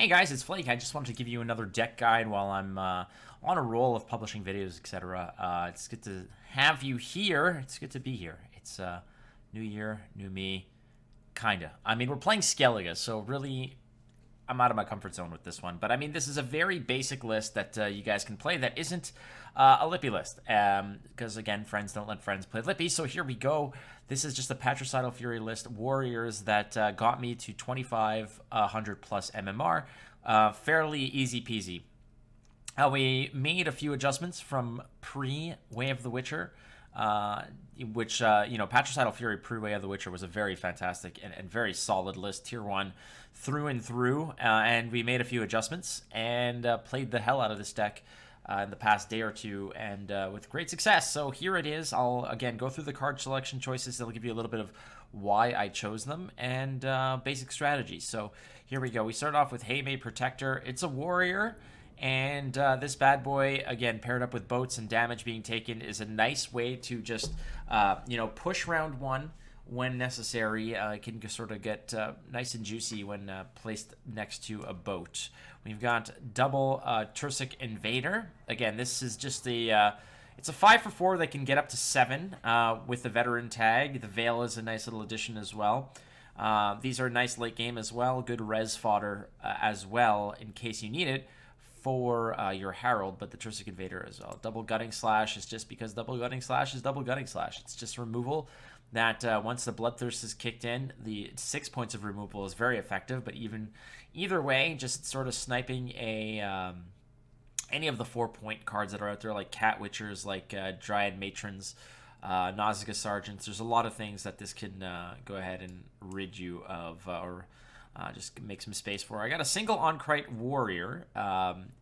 Hey guys, it's Flake. I just wanted to give you another deck guide while I'm on a roll of publishing videos, etc. It's good to have you here. It's good to be here. It's new year, new me, kinda. I mean, we're playing Skellige, so really, I'm out of my comfort zone with this one. But I mean, this is a very basic list that you guys can play that isn't a Lippy list. Because again, friends don't let friends play Lippy. So here we go. This is just a Patricidal Fury list. Warriors that got me to 2,500 plus MMR. Fairly easy peasy. We made a few adjustments from pre-Way of the Witcher, which, Patricidal Fury pre-Way of the Witcher was a very fantastic and very solid list, tier 1 through and through, and we made a few adjustments and played the hell out of this deck in the past day or two, and with great success. So here it is. I'll, again, go through the card selection choices. It'll give you a little bit of why I chose them and basic strategy. So here we go. We start off with Haymay Protector. It's a warrior. And this bad boy, again, paired up with boats and damage being taken, is a nice way to just, push round one when necessary. It can sort of get nice and juicy when placed next to a boat. We've got double Tursic Invader. Again, this is just it's a 5/4 that can get up to 7 with the veteran tag. The Veil is a nice little addition as well. These are nice late game as well. Good res fodder as well in case you need it for your Herald, but the Tursic Invader as well. Double Gutting Slash is just because Double Gutting Slash is Double Gutting Slash. It's just removal that once the Bloodthirst is kicked in, the 6 points of removal is very effective, but either way, just sort of sniping any of the 4-point cards that are out there, like Cat Witchers, like Dryad Matrons, Nausicaa Sergeants. There's a lot of things that this can go ahead and rid you of, or just make some space for. I got a single Onkrite Warrior.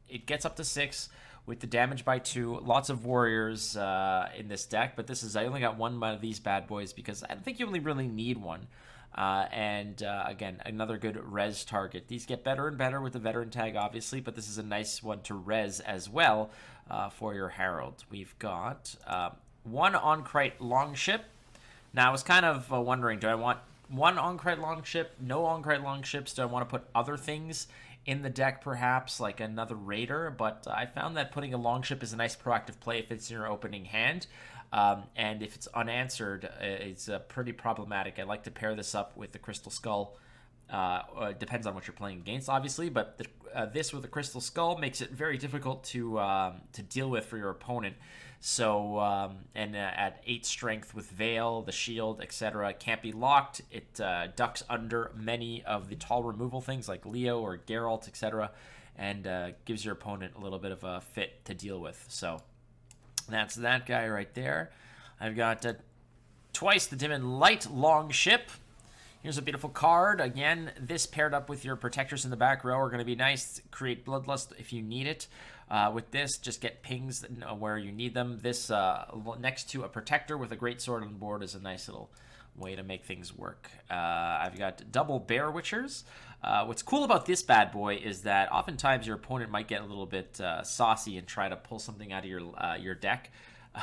It gets up to 6 with the damage by 2. Lots of warriors in this deck, but I only got one of these bad boys because I think you only really need one. Again, another good res target. These get better and better with the veteran tag, obviously, but this is a nice one to res as well for your Herald. We've got one Onkrite Longship. Now, I was kind of wondering, do I want one Onkrite Longship, no Onkrite Longships? Do I want to put other things in the deck, perhaps, like another Raider? But I found that putting a Longship is a nice proactive play if it's in your opening hand. And if it's unanswered, it's pretty problematic. I like to pair this up with the Crystal Skull. It depends on what you're playing against, obviously, but this with the Crystal Skull makes it very difficult to deal with for your opponent. So, at 8 strength with Veil, the shield, etc., can't be locked. It ducks under many of the tall removal things like Leo or Geralt, etc., and gives your opponent a little bit of a fit to deal with. So that's that guy right there. I've got twice the Dim and Light Longship. Here's a beautiful card. Again, this paired up with your Protectors in the back row are going to be nice. Create Bloodlust if you need it. With this, just get pings where you need them. This next to a Protector with a Great Sword on board is a nice little way to make things work. I've got double Bear Witchers. What's cool about this bad boy is that oftentimes your opponent might get a little bit saucy and try to pull something out of your deck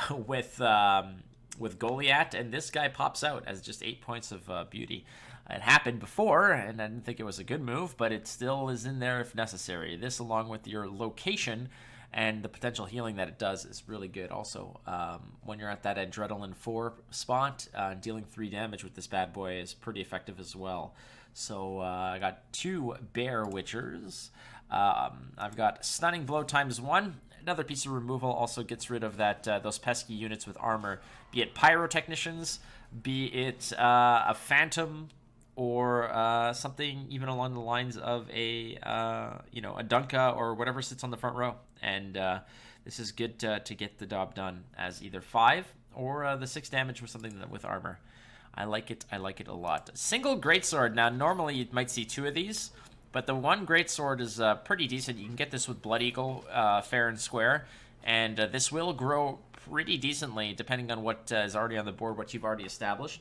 with Goliath, and this guy pops out as just 8 points of beauty. It happened before, and I didn't think it was a good move, but it still is in there if necessary. This, along with your location and the potential healing that it does, is really good. Also, when you're at that Adrenaline 4 spot, dealing 3 damage with this bad boy is pretty effective as well. So I got 2 Bear Witchers. I've got Stunning Blow ×1. Another piece of removal also gets rid of those pesky units with armor, be it Pyrotechnicians, be it a Phantom, or something even along the lines of a Dunka or whatever sits on the front row. And this is good to get the job done as either 5 or the 6 damage with something with armor. I like it. I like it a lot. Single Greatsword. Now, normally you might see 2 of these, but the one Greatsword is pretty decent. You can get this with Blood Eagle, fair and square, and this will grow pretty decently depending on what is already on the board, what you've already established.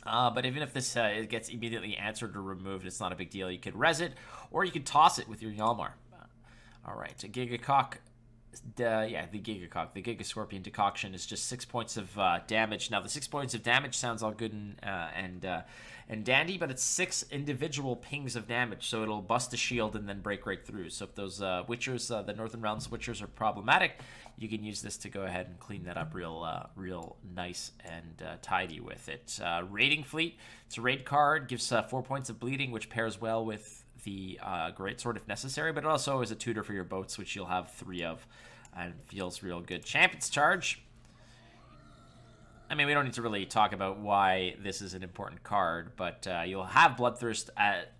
But even if this it gets immediately answered or removed, it's not a big deal. You could res it, or you could toss it with your Yalmar. All right, a Gigacock The Giga Scorpion decoction is just 6 points of damage. Now the 6 points of damage sounds all good and dandy, but it's 6 individual pings of damage, so it'll bust a shield and then break right through. So if those Witchers, the Northern Realms Witchers, are problematic, you can use this to go ahead and clean that up real nice and tidy with it. Raiding Fleet, it's a raid card, gives 4 points of bleeding, which pairs well with the Greatsword if necessary, but it also is a tutor for your boats, which you'll have 3 of, and feels real good. Champion's Charge. I mean, we don't need to really talk about why this is an important card, but you'll have Bloodthirst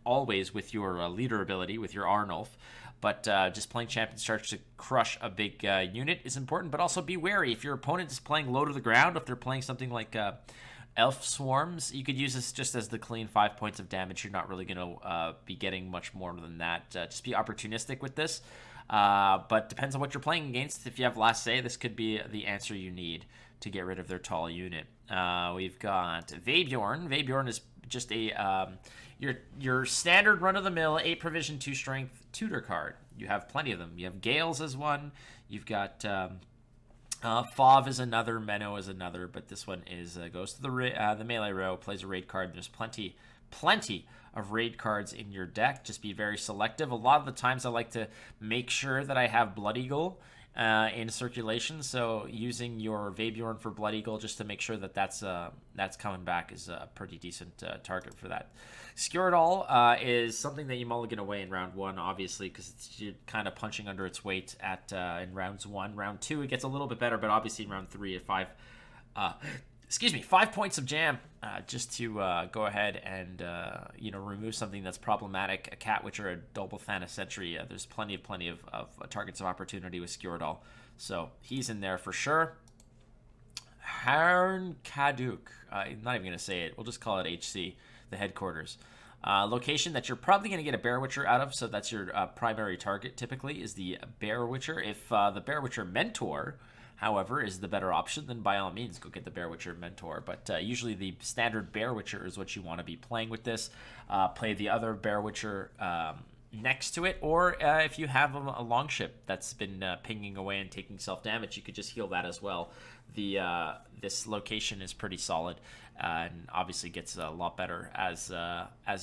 always with your leader ability, with your Arnulf, but just playing Champion's Charge to crush a big unit is important, but also be wary. If your opponent is playing low to the ground, if they're playing something like Elf Swarms, you could use this just as the clean 5 points of damage. You're not really going to be getting much more than that. Just be opportunistic with this. But depends on what you're playing against. If you have Last Say, this could be the answer you need to get rid of their tall unit. We've got Vebjorn. Vebjorn is just a your standard run-of-the-mill 8 provision 2 strength tutor card. You have plenty of them. You have Gales as one. You've got Fauve is another, Menno is another, but this one is goes to the melee row, plays a raid card. There's plenty of raid cards in your deck. Just be very selective. A lot of the times I like to make sure that I have Blood Eagle in circulation, so using your Vebjorn for Blood Eagle just to make sure that that's coming back is a pretty decent target for that. Skjordal is something that you mulligan away in round 1, obviously, because you're kind of punching under its weight in rounds 1. Round 2, it gets a little bit better, but obviously in round 3 at 5 points of jam, just to go ahead and remove something that's problematic. A Cat Witcher, a Dobothan Sentry. There's plenty of targets of opportunity with Skjordal, so he's in there for sure. Harn Kaduk. I'm not even gonna say it. We'll just call it HC, the headquarters. Location that you're probably going to get a Bear Witcher out of, so that's your primary target typically, is the Bear Witcher. If the Bear Witcher Mentor, however, is the better option, then by all means go get the Bear Witcher Mentor. But usually the standard Bear Witcher is what you want to be playing with this. Play the other Bear Witcher next to it, or if you have a Longship that's been pinging away and taking self-damage, you could just heal that as well. This location is pretty solid, and obviously gets a lot better as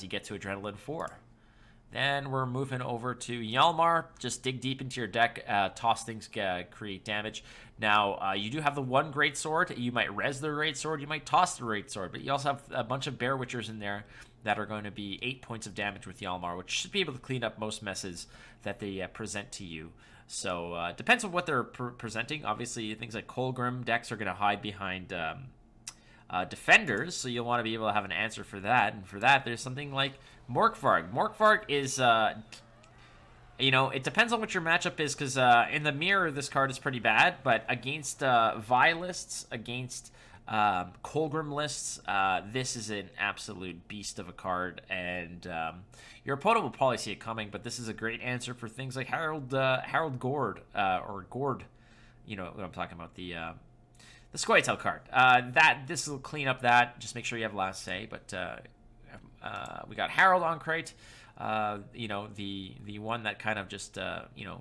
you get to Adrenaline 4. Then we're moving over to Yalmar. Just dig deep into your deck, toss things, create damage. Now, you do have the one Greatsword. You might res the Greatsword, you might toss the Greatsword, but you also have a bunch of Bear Witchers in there that are going to be 8 points of damage with Yalmar, which should be able to clean up most messes that they present to you. So, depends on what they're presenting. Obviously, things like Colgrim decks are going to hide behind defenders, so you'll want to be able to have an answer for that. And for that, there's something like Morkvarg. Morkvarg is, it depends on what your matchup is, because in the mirror, this card is pretty bad, but against Vi lists, against Colgrim lists, this is an absolute beast of a card, and your opponent will probably see it coming, but this is a great answer for things like Harold Gord, or Gord, you know what I'm talking about, the Scoia'tael card. This will clean up that. Just make sure you have last say. But we got Harold on crate. The one that kind of just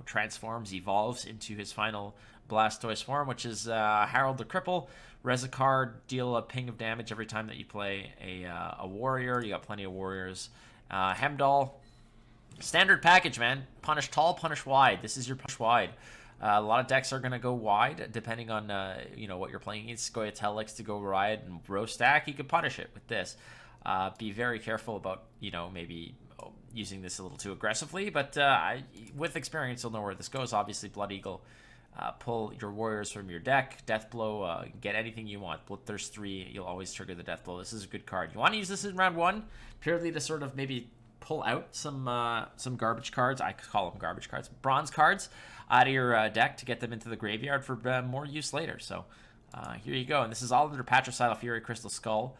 transforms, evolves into his final Blastoise form, which is Harold the Cripple. Res a card, deal a ping of damage every time that you play a warrior. You got plenty of warriors. Hemdall, standard package, man. Punish tall, punish wide. This is your punish wide. A lot of decks are going to go wide, depending on what you're playing against. Scoia'tael likes to go wide and row stack. You can punish it with this. Be very careful about maybe using this a little too aggressively, but with experience you'll know where this goes. Obviously, Blood Eagle, pull your warriors from your deck. Death Blow, get anything you want. Bloodthirst 3, you'll always trigger the Death Blow. This is a good card. You want to use this in round 1 purely to sort of maybe pull out some garbage cards. I call them garbage cards, bronze cards, out of your deck to get them into the graveyard for more use later. So here you go. And this is all under Patricidal Fury, Crystal Skull.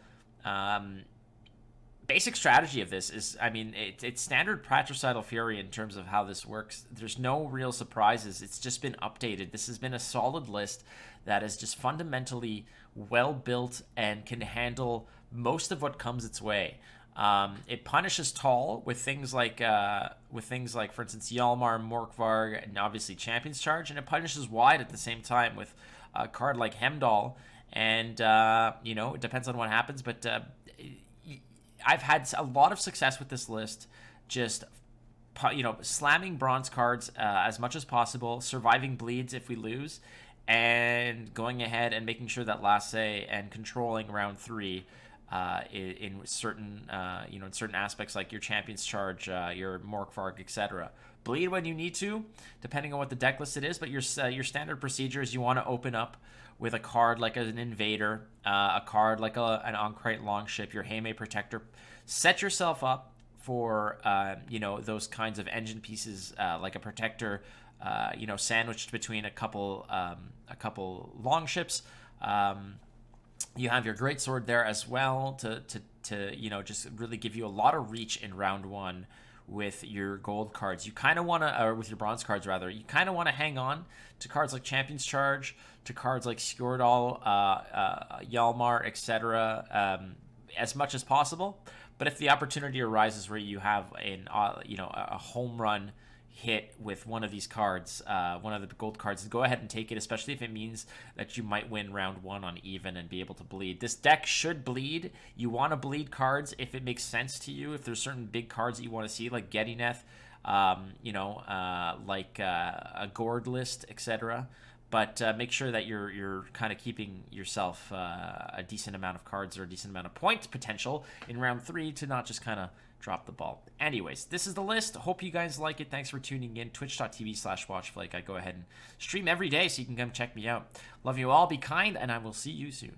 Basic strategy of this is, it's standard Patricidal Fury in terms of how this works. There's no real surprises. It's just been updated. This has been a solid list that is just fundamentally well built and can handle most of what comes its way. It punishes tall with things like, for instance, Yalmar, Morkvarg, and obviously Champion's Charge, and it punishes wide at the same time with a card like Hemdall. And it depends on what happens, but I've had a lot of success with this list, just slamming bronze cards as much as possible, surviving bleeds if we lose, and going ahead and making sure that Lasse and controlling round 3 in certain in certain aspects like your Champion's Charge, your Morkvarg, etc. Bleed when you need to, depending on what the deck list it is. But your standard procedure is you want to open up with a card like an Invader, a card like an Ankret Longship, your Heime Protector. Set yourself up for those kinds of engine pieces, like a Protector, sandwiched between a couple Longships. You have your Greatsword there as well to just really give you a lot of reach in round 1 with your gold cards. You kind of want to, or with your bronze cards rather, you kind of want to hang on to cards like Champion's Charge, to cards like Skjordal, Yalmar, etc. As much as possible. But if the opportunity arises where you have a home run hit with one of these cards, one of the gold cards, go ahead and take it, especially if it means that you might win round 1 on even and be able to bleed. This deck should bleed. You want to bleed cards if it makes sense to you. If there's certain big cards that you want to see, like Gedineth, like a Gord list, etc. But make sure that you're kind of keeping yourself a decent amount of cards or a decent amount of point potential in round 3 to not just kind of drop the ball. Anyways, this is the list. Hope you guys like it. Thanks for tuning in. Twitch.tv/WatchFlake. I go ahead and stream every day, so you can come check me out. Love you all. Be kind, and I will see you soon.